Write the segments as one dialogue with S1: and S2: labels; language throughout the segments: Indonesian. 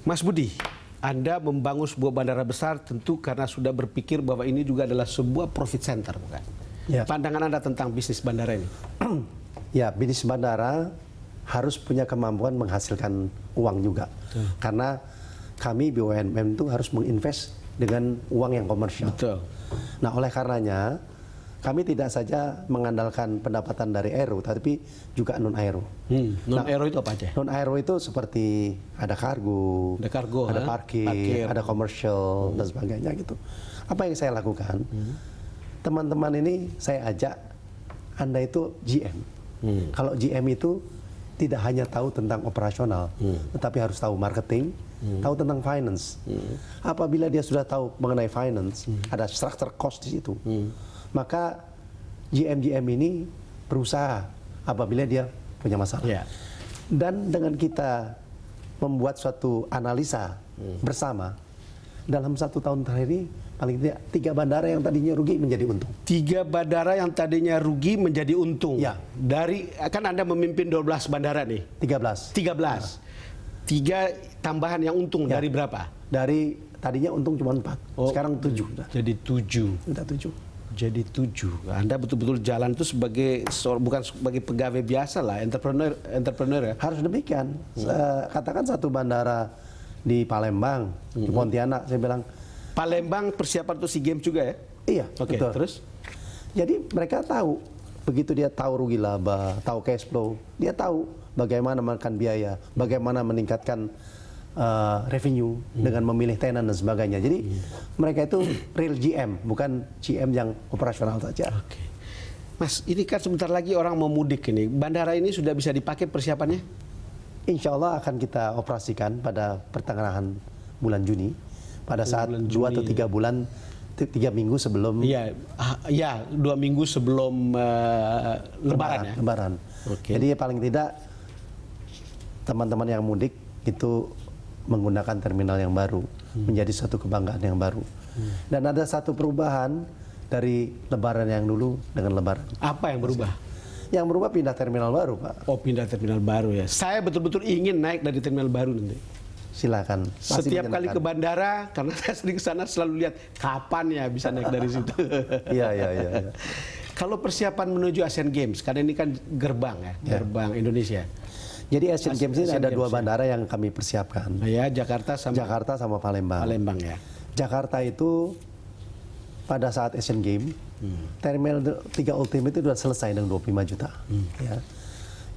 S1: Mas Budi, Anda membangun sebuah bandara besar tentu karena sudah berpikir bahwa ini juga adalah sebuah profit center, bukan?
S2: Ya.
S1: Pandangan Anda tentang bisnis bandara ini?
S2: Ya, bisnis bandara harus punya kemampuan menghasilkan uang juga. Karena kami BUMN itu harus menginvest dengan uang yang komersial.
S1: Betul.
S2: Nah, oleh karenanya kami tidak saja mengandalkan pendapatan dari aero, tapi juga non-aero.
S1: Non-aero itu apa aja?
S2: Non-aero itu seperti ada kargo, ada parkir, ada komersial dan sebagainya gitu. Apa yang saya lakukan? Teman-teman ini saya ajak, Anda itu GM. Kalau GM itu tidak hanya tahu tentang operasional, tetapi harus tahu marketing, tahu tentang finance. Apabila dia sudah tahu mengenai finance, ada structure cost di situ, maka GM ini berusaha apabila dia punya masalah.
S1: Yeah.
S2: Dan dengan kita membuat suatu analisa bersama, dalam 1 tahun terakhir ini paling tidak 3 bandara yang tadinya rugi menjadi untung.
S1: 3 bandara yang tadinya rugi menjadi untung.
S2: Ya.
S1: Dari kan Anda memimpin 12 bandara nih.
S2: 13.
S1: 13. 3 tambahan yang untung
S2: Ya.
S1: Dari berapa?
S2: Dari tadinya untung cuma 4. Sekarang 7.
S1: Jadi 7.
S2: Sudah 7.
S1: Jadi 7. Anda betul-betul jalan itu sebagai bukan sebagai pegawai biasa lah, entrepreneur ya.
S2: Harus demikian. Katakan satu bandara di Palembang, di Pontianak, saya bilang
S1: Palembang persiapan untuk SEA Games juga ya?
S2: iya,
S1: Oke,
S2: betul.
S1: terus?
S2: Jadi mereka tahu, begitu dia tahu rugi laba, tahu cash flow, dia tahu bagaimana menekan biaya, bagaimana meningkatkan revenue dengan memilih tenan dan sebagainya. Jadi mereka itu real GM, bukan GM yang operasional saja.
S1: Oke. Mas, ini kan sebentar lagi orang mau mudik ini. Bandara ini sudah bisa dipakai persiapannya?
S2: Insya Allah akan kita operasikan pada pertengahan bulan Juni, pada saat 2 atau 3 bulan, 3 minggu sebelum
S1: ya 2 minggu sebelum Lebaran ya.
S2: Lebaran.
S1: Oke.
S2: Jadi paling tidak teman-teman yang mudik itu menggunakan terminal yang baru, menjadi satu kebanggaan yang baru. Dan ada satu perubahan dari Lebaran yang dulu dengan Lebaran.
S1: Apa yang berubah?
S2: Yang berubah pindah terminal baru, Pak.
S1: Oh, pindah terminal baru ya. Saya betul-betul ingin naik dari terminal baru nanti.
S2: Silakan.
S1: Setiap kali ke bandara, karena saya sering ke sana selalu lihat kapan ya bisa naik dari situ.
S2: Iya.
S1: Kalau persiapan menuju Asian Games, karena ini kan gerbang ya, gerbang Indonesia.
S2: Jadi Asian Games ini ada 2
S1: Games,
S2: bandara yang kami persiapkan.
S1: Ya, Jakarta sama
S2: Palembang.
S1: Palembang ya.
S2: Jakarta itu pada saat Asian Games, terminal 3 Ultimate itu sudah selesai dengan 25 juta. Ya.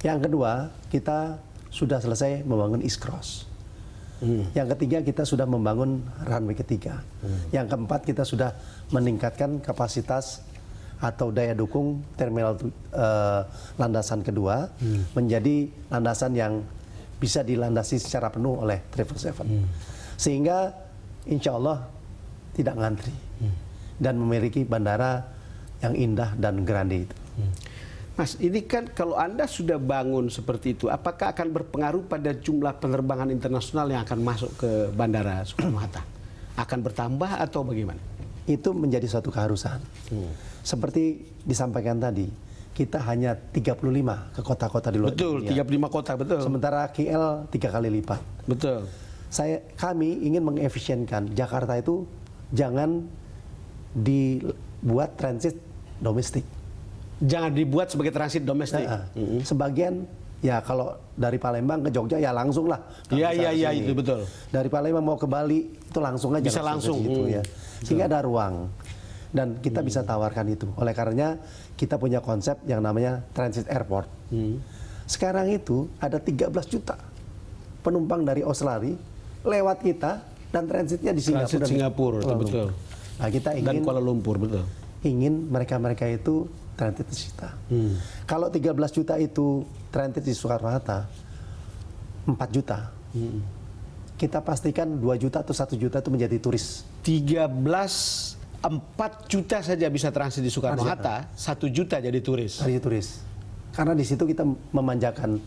S2: Yang kedua, kita sudah selesai membangun East Cross. Yang ketiga, kita sudah membangun runway ketiga. Yang keempat, kita sudah meningkatkan kapasitas atau daya dukung terminal landasan kedua menjadi landasan yang bisa dilandasi secara penuh oleh 777. Sehingga insya Allah tidak ngantri dan memiliki bandara yang indah dan grande itu.
S1: Mas, ini kan kalau Anda sudah bangun seperti itu, apakah akan berpengaruh pada jumlah penerbangan internasional yang akan masuk ke Bandara Soekarno-Hatta? Akan bertambah atau bagaimana?
S2: Itu menjadi suatu keharusan. Seperti disampaikan tadi, kita hanya 35 ke kota-kota di luar
S1: dunia. Betul, 35 kota, betul.
S2: Sementara KL 3 kali lipat.
S1: Betul.
S2: Kami ingin mengefisienkan Jakarta itu jangan dibuat transit domestik.
S1: Jangan dibuat sebagai transit domestik.
S2: Sebagian ya kalau dari Palembang ke Jogja ya langsung lah.
S1: Iya itu betul.
S2: Dari Palembang mau ke Bali itu langsung aja.
S1: Bisa langsung.
S2: Gitu, ya. Sehingga ada ruang dan kita bisa tawarkan itu. Oleh karenanya kita punya konsep yang namanya transit airport. Sekarang itu ada 13 juta penumpang dari Australia lewat kita dan transitnya di Singapura.
S1: Transit Singapura, betul.
S2: Nah, kita ingin
S1: dan Kuala Lumpur, betul.
S2: Ingin mereka itu transit di kita. Kalau 13 juta itu transit di Soekarno-Hatta, 4 juta. Kita pastikan 2 juta atau 1 juta itu menjadi turis.
S1: 4 juta saja bisa transit di Soekarno-Hatta, 1 juta jadi turis.
S2: Jadi turis. Karena di situ kita memanjakan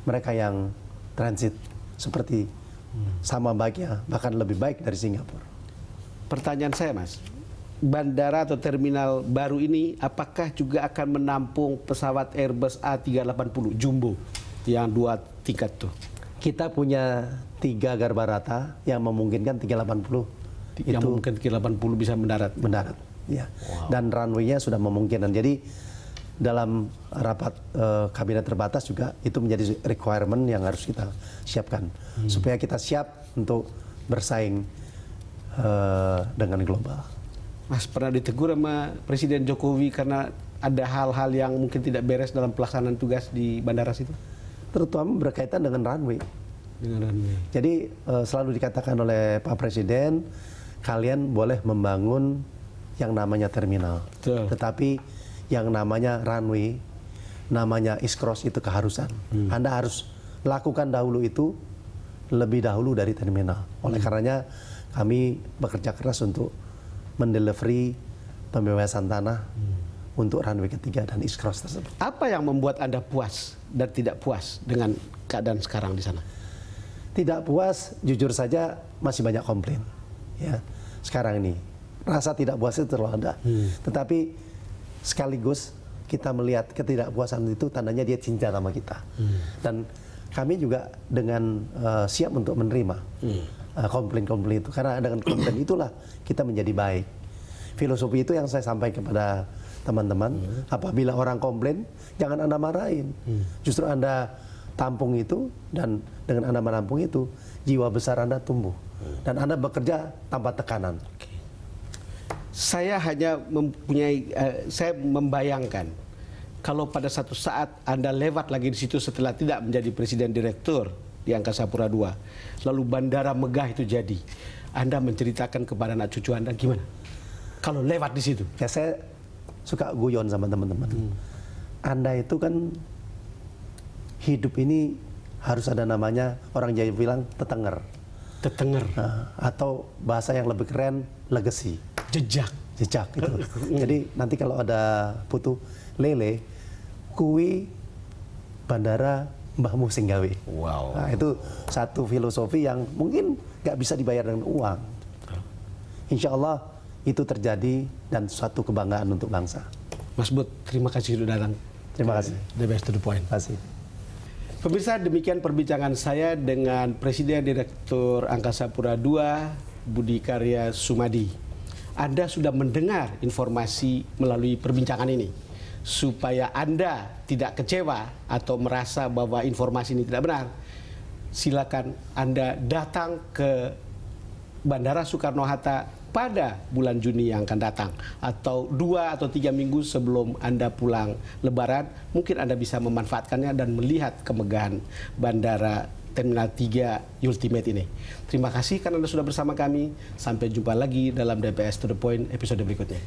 S2: mereka yang transit seperti sama baiknya, bahkan lebih baik dari Singapura.
S1: Pertanyaan saya, Mas, bandara atau terminal baru ini apakah juga akan menampung pesawat Airbus A380 Jumbo yang 2 tingkat tuh?
S2: Kita punya 3 garba rata yang memungkinkan 380
S1: Yang
S2: itu
S1: mungkin 80 bisa mendarat.
S2: mendarat. Ya.
S1: Wow.
S2: Dan runway-nya sudah memungkinkan. Jadi dalam rapat kabinet terbatas juga itu menjadi requirement yang harus kita siapkan supaya kita siap untuk bersaing dengan global.
S1: Mas pernah ditegur sama Presiden Jokowi karena ada hal-hal yang mungkin tidak beres dalam pelaksanaan tugas di bandara situ?
S2: Terutama berkaitan dengan runway.
S1: Dengan runway.
S2: Jadi selalu dikatakan oleh Pak Presiden, kalian boleh membangun yang namanya terminal.
S1: Betul.
S2: Tetapi yang namanya runway, namanya East-Cross itu keharusan. Anda harus lakukan dahulu itu lebih dahulu dari terminal. Oleh karenanya kami bekerja keras untuk mendelivery pembebasan tanah untuk runway ketiga dan East-Cross tersebut.
S1: Apa yang membuat Anda puas dan tidak puas dengan keadaan sekarang di sana?
S2: Tidak puas, jujur saja masih banyak komplain. Ya, sekarang ini rasa tidak puas itu terlalu ada. Tetapi sekaligus kita melihat ketidakpuasan itu tandanya dia cinta sama kita. Dan kami juga dengan siap untuk menerima komplain-komplain itu. Karena dengan komplain itulah kita menjadi baik. Filosofi itu yang saya sampaikan kepada teman-teman. Apabila orang komplain, jangan Anda marahin. Justru Anda tampung itu, dan dengan Anda menampung itu, jiwa besar Anda tumbuh. Dan Anda bekerja tanpa tekanan.
S1: Saya hanya saya membayangkan kalau pada satu saat Anda lewat lagi di situ setelah tidak menjadi presiden direktur di Angkasa Pura II, lalu bandara megah itu jadi, Anda menceritakan kepada anak cucu Anda gimana? Kalau lewat di situ?
S2: Ya, saya suka guyon sama teman-teman. Anda itu kan hidup ini harus ada namanya, orang Jawa bilang tetenger.
S1: Tetenger.
S2: Atau bahasa yang lebih keren, legacy.
S1: Jejak.
S2: Jejak itu. Jadi nanti kalau ada putu lele, kui bandara Mbahmu Singgawe.
S1: Wow.
S2: Nah, itu satu filosofi yang mungkin nggak bisa dibayar dengan uang. Insya Allah itu terjadi dan suatu kebanggaan untuk bangsa.
S1: Mas Bud, terima kasih sudah datang.
S2: Terima kasih.
S1: The best to the point.
S2: Terima kasih.
S1: Pemirsa, demikian perbincangan saya dengan Presiden Direktur Angkasa Pura II, Budi Karya Sumadi. Anda sudah mendengar informasi melalui perbincangan ini. Supaya Anda tidak kecewa atau merasa bahwa informasi ini tidak benar, silakan Anda datang ke Bandara Soekarno-Hatta pada bulan Juni yang akan datang, atau 2 atau 3 minggu sebelum Anda pulang Lebaran. Mungkin Anda bisa memanfaatkannya dan melihat kemegahan Bandara Terminal 3 Ultimate ini. Terima kasih karena Anda sudah bersama kami. Sampai jumpa lagi dalam DPS To The Point episode berikutnya.